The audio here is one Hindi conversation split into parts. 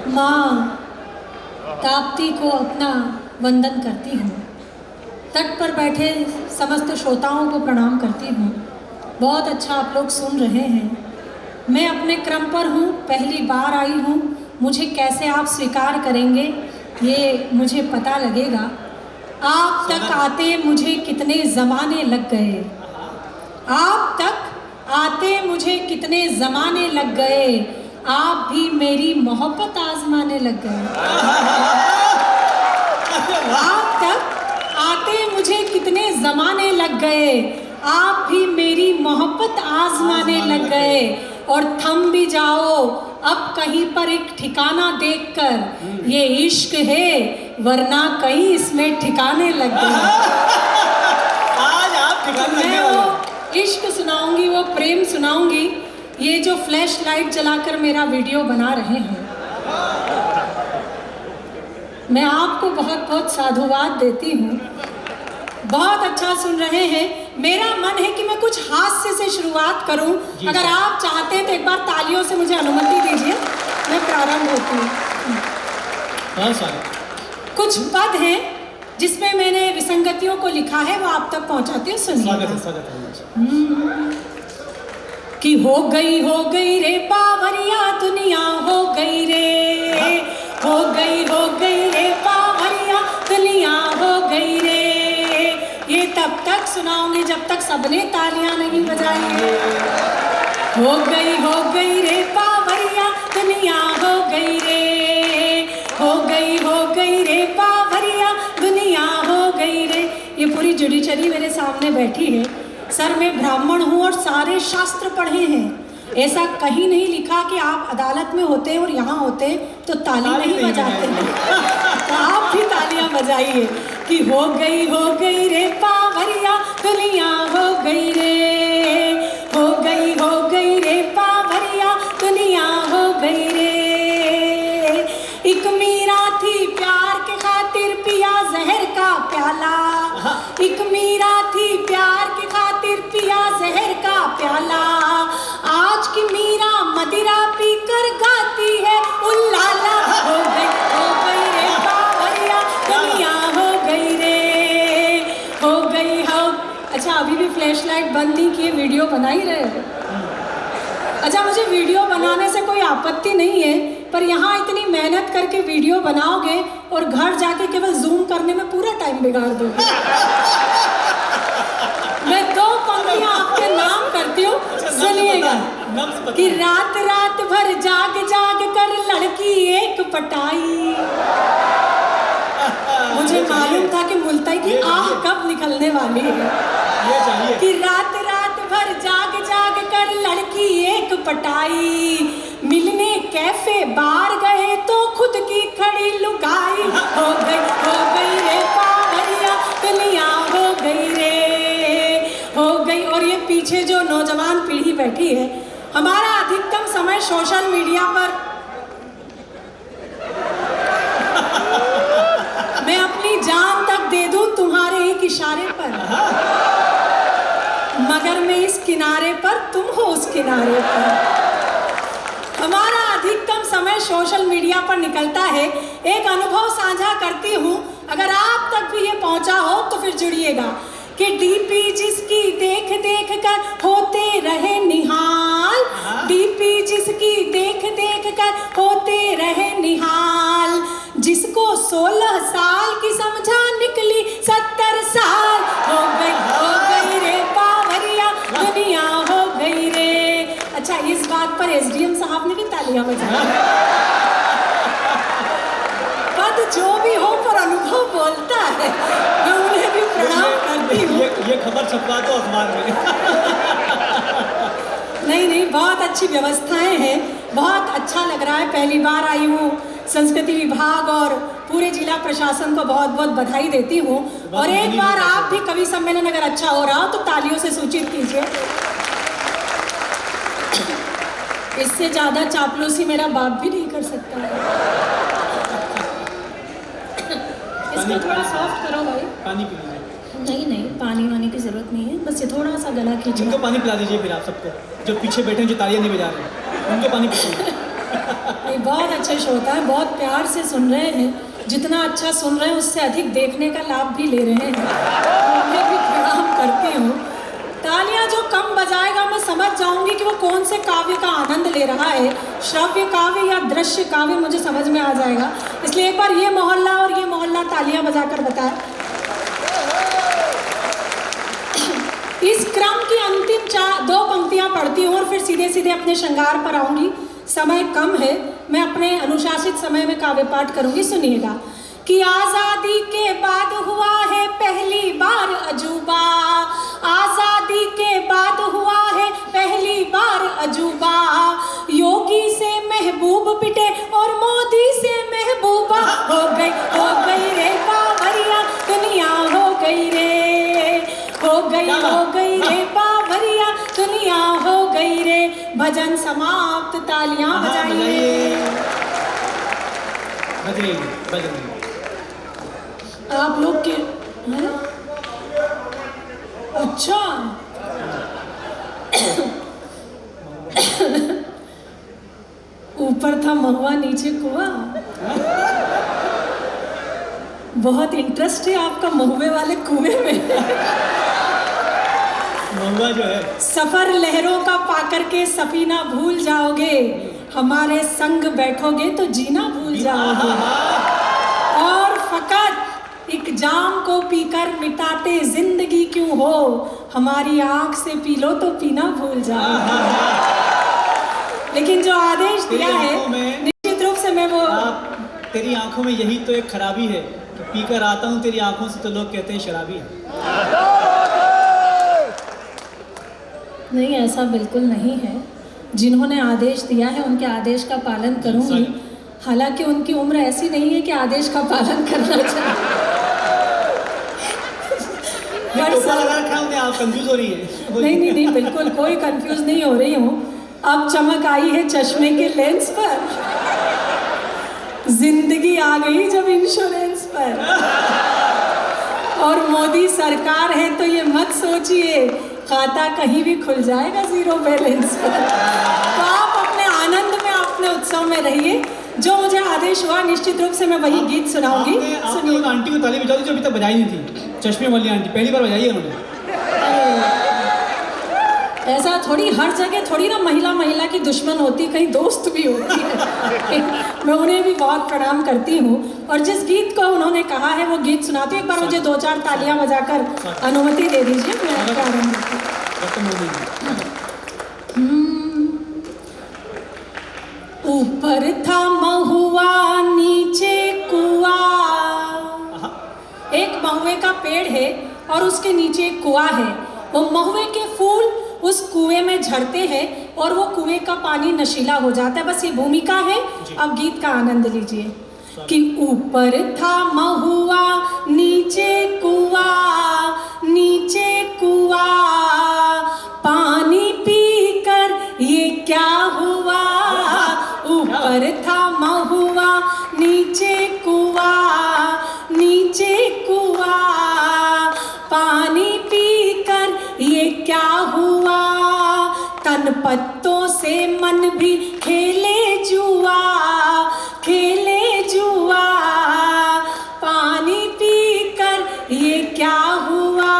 माँ ताप्ती को अपना वंदन करती हूँ। तट पर बैठे समस्त श्रोताओं को प्रणाम करती हूँ। बहुत अच्छा आप लोग सुन रहे हैं। मैं अपने क्रम पर हूँ, पहली बार आई हूँ। मुझे कैसे आप स्वीकार करेंगे ये मुझे पता लगेगा। आप तक आते मुझे कितने ज़माने लग गए, आप तक आते मुझे कितने ज़माने लग गए, आप भी मेरी मोहब्बत आजमाने लग गए। आप तक आते मुझे कितने ज़माने लग गए, आप भी मेरी मोहब्बत आजमाने लग गए। और थम भी जाओ अब कहीं पर एक ठिकाना देखकर, ये इश्क है वरना कहीं इसमें ठिकाने लग गए। आज आप ठिकाने लगने वाले। वो इश्क सुनाऊंगी, वो प्रेम सुनाऊंगी। ये जो फ्लैश लाइट जलाकर मेरा वीडियो बना रहे हैं, मैं आपको बहुत बहुत साधुवाद देती हूँ। बहुत अच्छा सुन रहे हैं। मेरा मन है कि मैं कुछ हास्य से शुरुआत करूं। अगर आप चाहते हैं तो एक बार तालियों से मुझे अनुमति दीजिए, मैं प्रारंभ होती हूँ। कुछ पद हैं जिसमें मैंने विसंगतियों को लिखा है, वो आप तक पहुंचाती हूँ। सुनिए। स्वागत है। कि हो गई रे बावरिया दुनिया, हो गई रे, हो गई रे बावरिया दुनिया, हो गई रे। ये तब तक सुनाऊंगी जब तक सबने तालियां नहीं बजाई। हो गई रे बावरिया दुनिया, हो गई रे, हो गई रे बावरिया दुनिया, हो गई रे। ये पूरी जुडिशरी मेरे सामने बैठी है। सर मैं ब्राह्मण हूँ और सारे शास्त्र पढ़े हैं। ऐसा कहीं नहीं लिखा कि आप अदालत में होते हैं और यहाँ होते तो ताली नहीं बजाते हैं। तो आप भी तालियां बजाइए कि हो गई रे बावरिया दुनिया, हो गई रे, हो गई रे बावरिया दुनिया, हो गई रे। एक मीरा थी प्यार के खातिर पिया जहर का प्याला, एक मीरा थी प्यार के खातिर पिया जहर का प्याला। आज की मीरा मदिरा पीकर गाती है उल्लाला। हो गई रे बावरिया दुनिया, हो गई रे, हो गई हो। अच्छा अभी भी फ्लैश लाइट बंद नहीं किए, वीडियो बना ही रहे हैं। अच्छा मुझे वीडियो बनाने से कोई आपत्ति नहीं है, पर यहाँ इतनी मेहनत करके वीडियो बनाओगे और घर जाके केवल जूम करने में पूरा टाइम बिगाड़ दोगे। मैं दो पंक्तियाँ आपके नाम करती हूँ, सुनिएगा। कि रात रात भर जाग जाग कर लड़की एक पटाई। मुझे मालूम था कि मुल्ताई की आह कब निकलने वाली है। कि रात रात भर जाग जाग कर लड़की एक पटाई, मिलने कैफे बार गए तो खुद की खड़ी लुगाई। हो गई रे बावरिया दुनिया, हो गई रे, हो गई। और ये पीछे जो नौजवान पीढ़ी बैठी है, हमारा अधिकतम समय सोशल मीडिया पर मैं अपनी जान तक दे दूं तुम्हारे एक इशारे पर, मगर मैं इस किनारे पर, तुम हो उस किनारे पर। हमारा अधिकतम समय सोशल मीडिया पर निकलता है। एक अनुभव साझा करती हूँ, अगर आप तक भी ये पहुँचा हो तो फिर जुड़िएगा। कि डीपी जिसकी देख देख कर होते रहे निहाल, डीपी जिसकी देख देख कर होते रहे निहाल, जिसको 16 साल की समझा निकली 70 साल। हो गई रे बावरिया दुनिया, हो गई रे। अच्छा इस बात पर एसडीएम साहब ने भी तालियां बजाई। पद जो भी हो पर अनुभव बोलता है, मैं उन्हें भी प्रणाम करती हूँ। ये खबर छपवा दो अखबार में। नहीं बहुत अच्छी व्यवस्थाएं हैं, बहुत अच्छा लग रहा है। पहली बार आई हूँ, संस्कृति विभाग और पूरे जिला प्रशासन को बहुत बहुत बधाई देती हूँ। और एक बार आप भी कवि सम्मेलन अगर अच्छा हो रहा हो तो तालियों से सूचित कीजिए। इससे ज़्यादा चापलूसी मेरा बाप भी नहीं कर सकता है। इसको थोड़ा सॉफ्ट करो भाई। पानी पी लीजिए। नहीं पानी वानी की जरूरत नहीं है, बस ये थोड़ा सा गला खींचो। उनको पानी पिला दीजिए फिर आप सबको, जो पीछे बैठे हैं जो तालियां नहीं बजा रहे हैं, उनको पानी पिलाइए। नहीं, बहुत अच्छा श्रोता है, बहुत प्यार से सुन रहे हैं। जितना अच्छा सुन रहे हैं उससे अधिक देखने का लाभ भी ले रहे हैं। मैं भी प्रणाम करती हूँ। तालियां जो कम बजाएगा मैं समझ जाऊंगी कि वो कौन से काव्य का आनंद ले रहा है, श्रव्य काव्य या दृश्य काव्य, मुझे समझ में आ जाएगा। इसलिए एक बार ये मोहल्ला और ये मोहल्ला तालियां बजाकर बताए। इस क्रम की अंतिम 2 पंक्तियां पढ़ती हूँ और फिर सीधे सीधे अपने श्रृंगार पर आऊंगी। समय कम है, मैं अपने अनुशासित समय में काव्य पाठ करूंगी। सुनिएगा कि आज़ादी के बाद हुआ है पहली बार अजूबा, आज़ादी के बाद हुआ है पहली बार अजूबा, योगी से महबूब पिटे और मोदी से महबूबा, हो गई रे बावरिया दुनिया, हो गई रे, हो गई रे बावरिया दुनिया, हो गई रे। भजन समाप्त, तालियां बजाइए। बजाइए। आप लोग के हैं? अच्छा ऊपर था महुआ नीचे कुआं। बहुत इंटरेस्ट है आपका महुए वाले कुएं में। महुआ जो है, सफर लहरों का पाकर के सफीना भूल जाओगे, हमारे संग बैठोगे तो जीना भूल जाओगे, और फकत एक जाम को पीकर मिटाते जिंदगी क्यों हो, हमारी आंख से पी लो तो पीना भूल जाओगे। लेकिन जो आदेश दिया है निश्चित रूप से मैं वो, तेरी आंखों में यही तो एक खराबी है कि पीकर आता हूँ तेरी आंखों से तो लोग कहते हैं शराबी है। नहीं, ऐसा बिल्कुल नहीं है। जिन्होंने आदेश दिया है उनके आदेश का पालन करूंगी। हालांकि उनकी उम्र ऐसी नहीं है कि आदेश का पालन करना चाहिए। आप कंफ्यूज हो रही है। नहीं, बिल्कुल कोई कंफ्यूज नहीं हो रही हूँ। अब चमक आई है चश्मे के लेंस पर, जिंदगी आ गई जब इंश्योरेंस पर, और मोदी सरकार है तो ये मत सोचिए खाता कहीं भी खुल जाएगा जीरो बैलेंस पर। तो आप अपने आनंद में, अपने उत्सव में रहिए। जो मुझे आदेश हुआ निश्चित रूप से मैं वही गीत सुनाऊंगी। सुनिए, आंटी को ताली बजा दो जो अभी तक बजाई नहीं थी, चश्मे वाली आंटी, पहली बार बजाई है उन्होंने। ऐसा थोड़ी, हर जगह थोड़ी ना महिला की दुश्मन होती, कहीं दोस्त भी होती है। मैं उन्हें भी बहुत प्रणाम करती हूँ, और जिस गीत को उन्होंने कहा है वो गीत सुनाती हूँ। एक बार मुझे 2-4 तालियां बजाकर अनुमति दे दीजिए, मैं प्रारंभ ऊपर था महुआ नीचे कुआं। एक महुए का पेड़ है और उसके नीचे एक कुआं है। वो महुए के फूल उस कुएं में झड़ते हैं और वो कुएं का पानी नशीला हो जाता है। बस ये भूमिका है। अब गीत का आनंद लीजिए कि ऊपर था महुआ नीचे कुआं, नीचे कुआं, पानी पीकर ये क्या हुआ। ऊपर था महुआ नीचे कुआं, नीचे कुआं, पानी पीकर ये क्या हुआ। तन पत्तों से मन भी खेले जुआ, खेले जुआ, पानी पीकर ये क्या हुआ।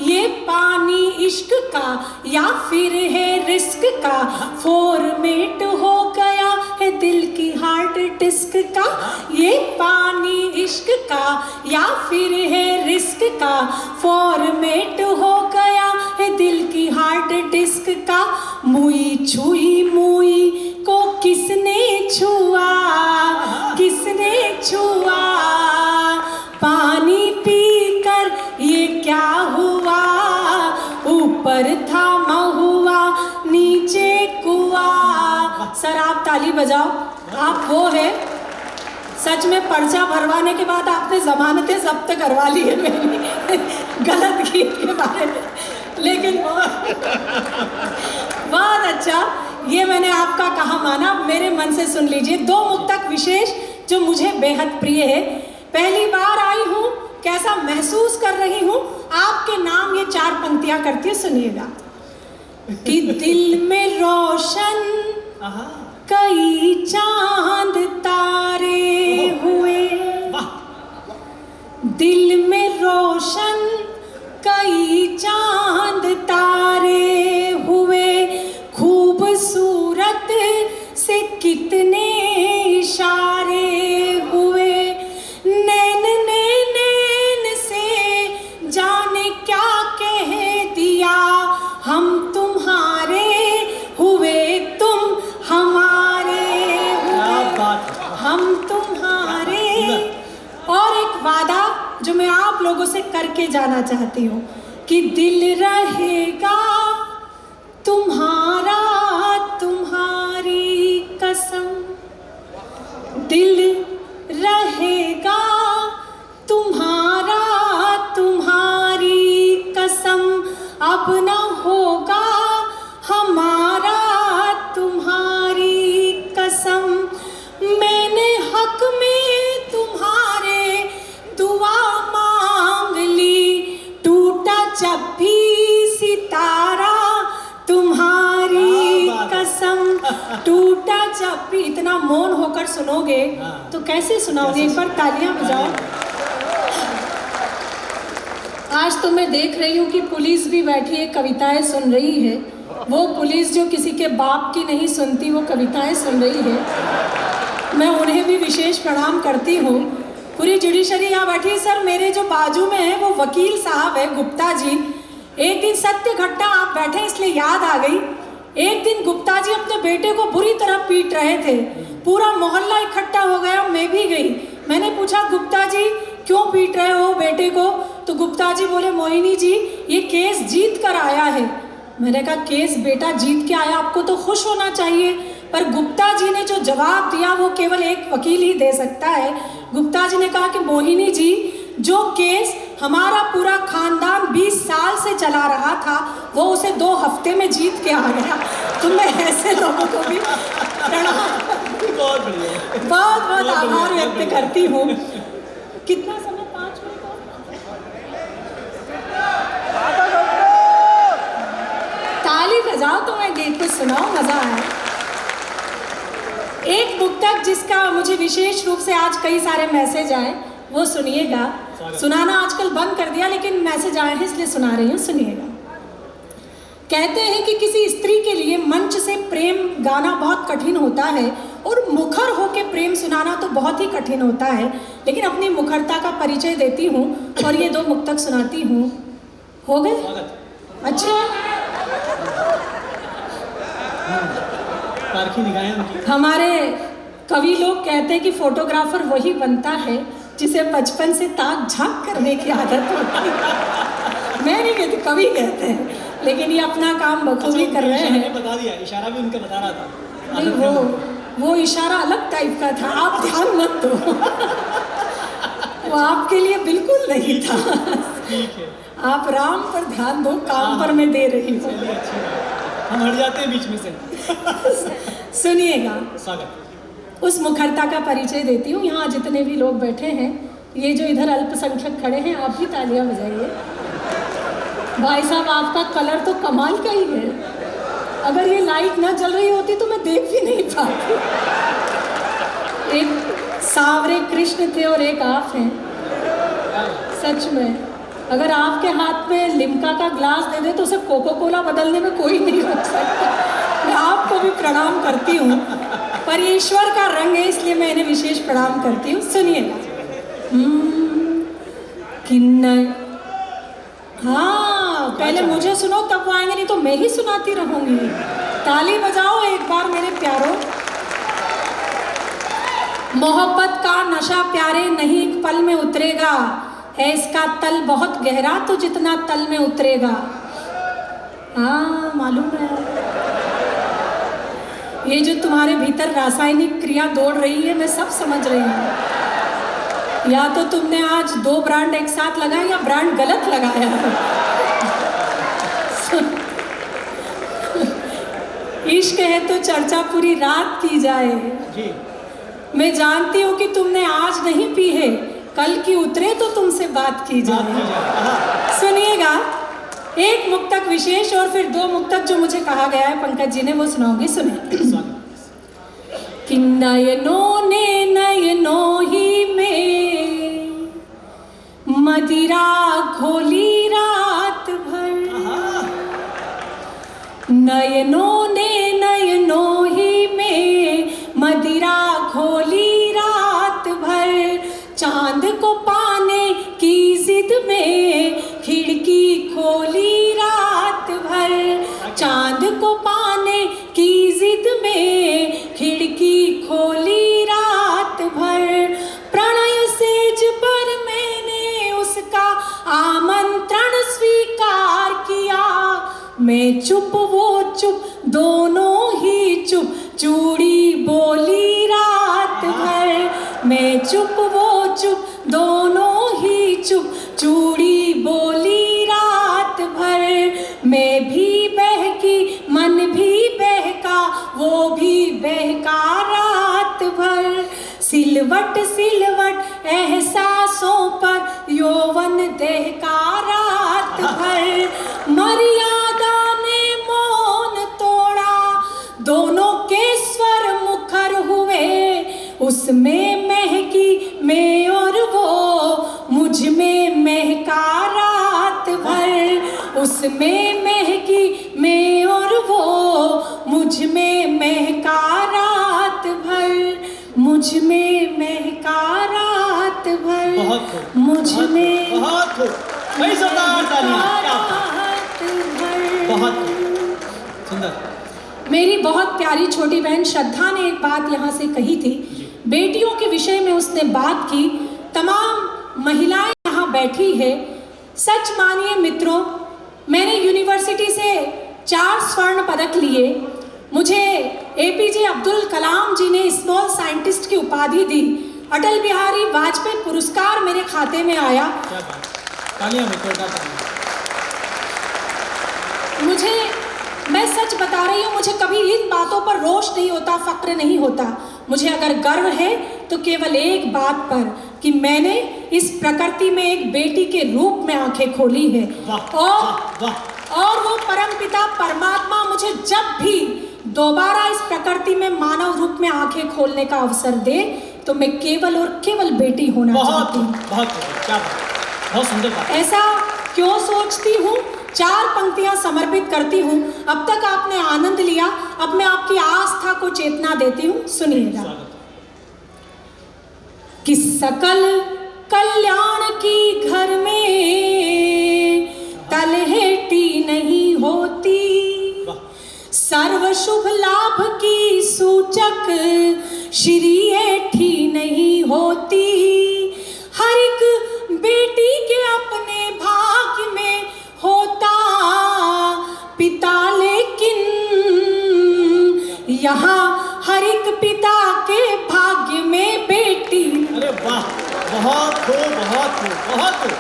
ये पानी इश्क का या फिर है रिस्क का, फॉर्मेट हो गया है दिल की हार्ड डिस्क का। ये पानी इश्क का या फिर है रिस्क का, फॉर्मेट हो गया है दिल की हार्ड डिस्क का। मुई छुई मुई को किसने छुआ, किसने छुआ, पानी पीकर ये क्या हुआ। ऊपर था महुआ नीचे कुआं। सर आप ताली बजाओ, आप वो है। सच में पर्चा भरवाने के बाद आपने जमानतें जब्त करवा ली है मेरी गलत गीत के बारे में, लेकिन बहुत अच्छा, ये मैंने आपका कहा माना, मेरे मन से सुन लीजिए। 2 मुक्तक विशेष जो मुझे बेहद प्रिय है। पहली बार आई हूँ, कैसा महसूस कर रही हूँ, आपके नाम ये 4 पंक्तियां करती है, सुनिएगा कि दिल में रोशन कई चांद तारे हुए, दिल में रोशन कई चांद तारे हुए, खूबसूरत से कितने इशारे हुए, नैन ने नैन से जाने क्या कह दिया, हम तुम्हारे हुए तुम हमारे हुए, हम तुम्हारे। और एक वादा जो मैं आप लोगों से करके जाना चाहती हूँ कि दिल रहेगा तुम्हारा तुम्हारी कसम, दिल रहेगा तुम्हारा तुम्हारी कसम, अब न होगा हमारा तुम्हारी कसम, मैंने हक में तुम्हारे दुआ मांग ली, टूटा जब भी सितारा तुम्हारी कसम, टूटा जब भी। इतना मौन होकर सुनोगे तो कैसे सुनाओगे? एक बार तालियां बजाओ। आज तो मैं देख रही हूँ कि पुलिस भी बैठी है, कविताएं सुन रही है। वो पुलिस जो किसी के बाप की नहीं सुनती, वो कविताएं सुन रही है। मैं उन्हें भी विशेष प्रणाम करती हूँ। पूरी जुडिशरी यहाँ बैठी। सर मेरे जो बाजू में है वो वकील साहब है गुप्ता जी। एक दिन सत्य घटना आप बैठे इसलिए याद आ गई। एक दिन गुप्ता जी अपने बेटे को बुरी तरह पीट रहे थे, पूरा मोहल्ला इकट्ठा हो गया, मैं भी गई। मैंने पूछा गुप्ता जी क्यों पीट रहे हो बेटे को? तो गुप्ता जी बोले मोहिनी जी ये केस जीत कर आया है। मैंने कहा केस बेटा जीत के आया, आपको तो खुश होना चाहिए, पर गुप्ता जी ने जो जवाब दिया वो केवल एक वकील ही दे सकता है। गुप्ता जी ने कहा कि मोहिनी जी जो केस हमारा पूरा खानदान 20 साल से चला रहा था वो उसे 2 हफ्ते में जीत के आ गया। तो मैं ऐसे लोगों को भी बहुत बहुत आभार व्यक्त करती हूँ। कितना समय? 5 मिनट ताली बजाओ तो मैं गीत को सुनाऊं, मजा आया। एक मुक्तक जिसका मुझे विशेष रूप से आज कई सारे मैसेज आए वो सुनिएगा। सुनाना आजकल बंद कर दिया लेकिन मैसेज आए हैं इसलिए सुना रही हूँ, सुनिएगा। कहते हैं कि किसी स्त्री के लिए मंच से प्रेम गाना बहुत कठिन होता है और मुखर होके प्रेम सुनाना तो बहुत ही कठिन होता है, लेकिन अपनी मुखरता का परिचय देती हूँ और ये 2 मुक्तक सुनाती हूँ। हो गए? अच्छा, हमारे कवि लोग कहते हैं कि फोटोग्राफर वही बनता है जिसे बचपन से ताक झांक करने की आदत होती है। मैं नहीं कहती, कवि कहते हैं, लेकिन ये अपना काम बखूबी कर रहे हैं। बता दिया, इशारा भी उनका बता रहा था। नहीं, वो इशारा अलग टाइप का था, आप ध्यान मत दो। वो आपके लिए बिल्कुल नहीं था। ठीक है, आप राम पर ध्यान दो, काम पर मैं दे रही हूँ। हम हट जाते हैं बीच में से। सुनिएगा, स्वागत। उस मुखरता का परिचय देती हूँ। यहाँ जितने भी लोग बैठे हैं, ये जो इधर अल्पसंख्यक खड़े हैं, आप भी तालियां बजाइए। भाई साहब आपका कलर तो कमाल का ही है। अगर ये लाइट ना जल रही होती तो मैं देख भी नहीं पाती। एक सांवरे कृष्ण थे और एक आप हैं। सच में अगर आपके हाथ में लिम्का का ग्लास दे दे तो उसे कोको कोला बदलने में कोई नहीं रोक सकता। मैं आपको भी प्रणाम करती हूँ, पर ये ईश्वर का रंग है इसलिए मैं इन्हें विशेष प्रणाम करती हूँ। सुनिएगा। किन्नर, हाँ पहले मुझे सुनो तब वो आएंगे, नहीं तो मैं ही सुनाती रहूंगी। ताली बजाओ एक बार मेरे प्यारों। मोहब्बत का नशा प्यारे नहीं एक पल में उतरेगा, है इसका तल बहुत गहरा तो जितना तल में उतरेगा। हाँ मालूम है, ये जो तुम्हारे भीतर रासायनिक क्रिया दौड़ रही है मैं सब समझ रही हूँ। या तो तुमने आज 2 ब्रांड एक साथ लगाए या ब्रांड गलत लगाया है। इश्क है तो चर्चा पूरी रात की जाए जी। मैं जानती हूँ कि तुमने आज नहीं पी है, कल की उतरे तो तुमसे बात की जाए। सुनिएगा, एक मुक्तक विशेष और फिर 2 मुक्तक जो मुझे कहा गया है पंकज जी ने, वो सुनाऊंगी। सुने। कि नयनों ने नयनों ही में मदिरा घोली रात भर। नयनों ने नयनों ही में मदिरा घोली रात भर। चांद को पाने की जिद में खिड़की खोली रात भर। चांद को पाने की जिद में खिड़की खोली रात भर। प्रणय सेज पर मैंने उसका आमंत्रण स्वीकार किया। मैं चुप वो चुप दोनों ही चुप चूड़ी बोली रात भर। मैं चुप वो चुप दोनों ही चुप चूड़ी बोली रात भर। मैं भी बहकी मन भी बहका वो भी बहका रात भर। सिलवट सिलवट एहसासों पर यौवन दहका रात भर। मर्यादा ने मौन तोड़ा दोनों के स्वर मुखर हुए। उसमें महकी मैं और वो मुझ में महका रात भर। उसमें महकी मैं और वो मुझ में महका रात भर। मुझ में महका रात भर। बहुत खूब, मुझ में बहुत खूब, कई जोरदार तालियां, क्या बात। रात भर। बहुत खूब, सुंदर। मेरी बहुत प्यारी छोटी बहन श्रद्धा ने एक बात यहाँ से कही थी। बेटियों के विषय में उसने बात की। तमाम महिलाएं यहाँ बैठी है। सच मानिए मित्रों, मैंने यूनिवर्सिटी से 4 स्वर्ण पदक लिए। मुझे एपीजे अब्दुल कलाम जी ने स्मॉल साइंटिस्ट की उपाधि दी। अटल बिहारी वाजपेयी पुरस्कार मेरे खाते में आया। क्या बात, तालियां मित्रों का तालियां। मैं सच बता रही हूँ, मुझे कभी इन बातों पर रोष नहीं होता, फक्र नहीं होता। मुझे अगर गर्व है तो केवल एक बात पर कि मैंने इस प्रकृति में एक बेटी के रूप में आंखें खोली है। और वो परमपिता परमात्मा मुझे जब भी दोबारा इस प्रकृति में मानव रूप में आंखें खोलने का अवसर दे तो मैं केवल और केवल बेटी होना चाहती हूँ। बहुत सुंदर बात। ऐसा क्यों सोचती हूँ? 4 पंक्तियां समर्पित करती हूँ। अब तक आपने आनंद लिया, अब मैं आपकी आस्था को चेतना देती हूँ। सुनिएगा कि सकल कल्याण की घर में तलहेटी नहीं होती। सर्व शुभ लाभ की सूचक श्री एठी नहीं होती। हर एक बेटी के अपने भाग्य में होता पिता, लेकिन यहाँ हर एक पिता के भाग्य में बेटी। अरे वाह, बहुत खूब, बहुत खूब, बहुत खूब,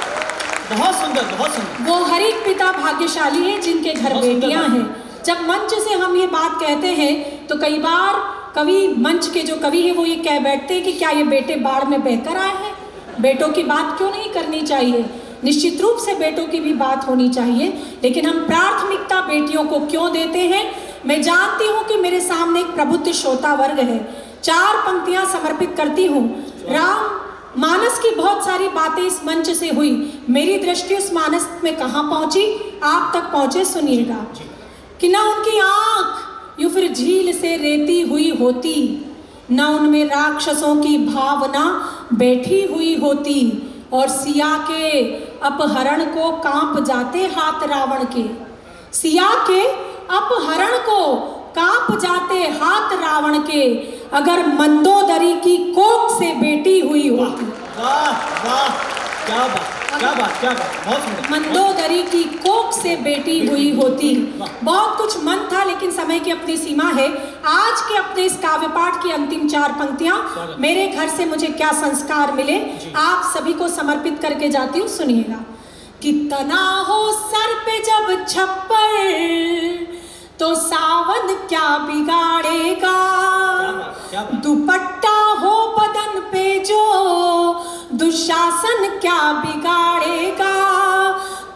बहुत सुंदर, बहुत सुंदर। वो हर एक पिता भाग्यशाली है जिनके घर बेटियां हैं। जब मंच से हम ये बात कहते हैं तो कई बार कवि, मंच के जो कवि है वो ये कह बैठते हैं कि क्या ये बेटे बाढ़ में बहकर आए हैं? बेटों की बात क्यों नहीं करनी चाहिए? निश्चित रूप से बेटों की भी बात होनी चाहिए, लेकिन हम प्राथमिकता बेटियों को क्यों देते हैं? मैं जानती हूँ कि मेरे सामने एक प्रबुद्ध श्रोता वर्ग है। 4 पंक्तियां समर्पित करती हूँ। राम मानस की बहुत सारी बातें इस मंच से हुई। मेरी दृष्टि उस मानस में कहाँ पहुँची, आप तक पहुँचे। सुनिएगा कि ना उनकी आँख यूं फिर झील से रेती हुई होती, न उनमें राक्षसों की भावना बैठी हुई होती। और सिया के अपहरण को कांप जाते हाथ रावण के। सिया के अपहरण को कांप जाते हाथ रावण के, अगर मंदोदरी की कोख से बेटी हुई होती। वाह वाह, क्या बात, क्या बात, क्या बात, बहुत सुंदर। मंदोदरी की कोख से बेटी हुई होती। बहुत कुछ मन था, लेकिन समय की अपनी सीमा है। आज के अपने इस काव्य पाठ की अंतिम 4 पंक्तियां, मेरे घर से मुझे क्या संस्कार मिले, आप सभी को समर्पित करके जाती हूँ। सुनिएगा कि तना हो सर पे जब छप्पर तो सावन क्या बिगाड़ेगा। दुपट्टा हो बदन पे जो दुशासन क्या बिगाड़ेगा।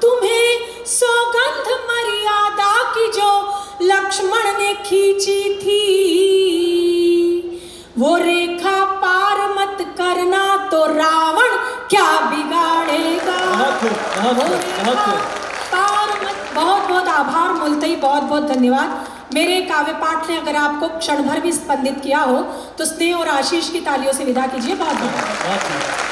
तुम्हें सौगंध मर्यादा की जो लक्ष्मण ने खींची थी, वो रेखा पार मत करना तो रावण क्या बिगाड़ेगा। बहुत खूब, बहुत वो खूब, रेखा बहुत खूब। पार मत। बहुत बहुत आभार मुलतई, बहुत बहुत धन्यवाद। मेरे काव्य पाठ ने अगर आपको क्षण भर भी स्पंदित किया हो तो स्नेह और आशीष की तालियों से विदा कीजिए। बहुत बहुत बहुत खूब।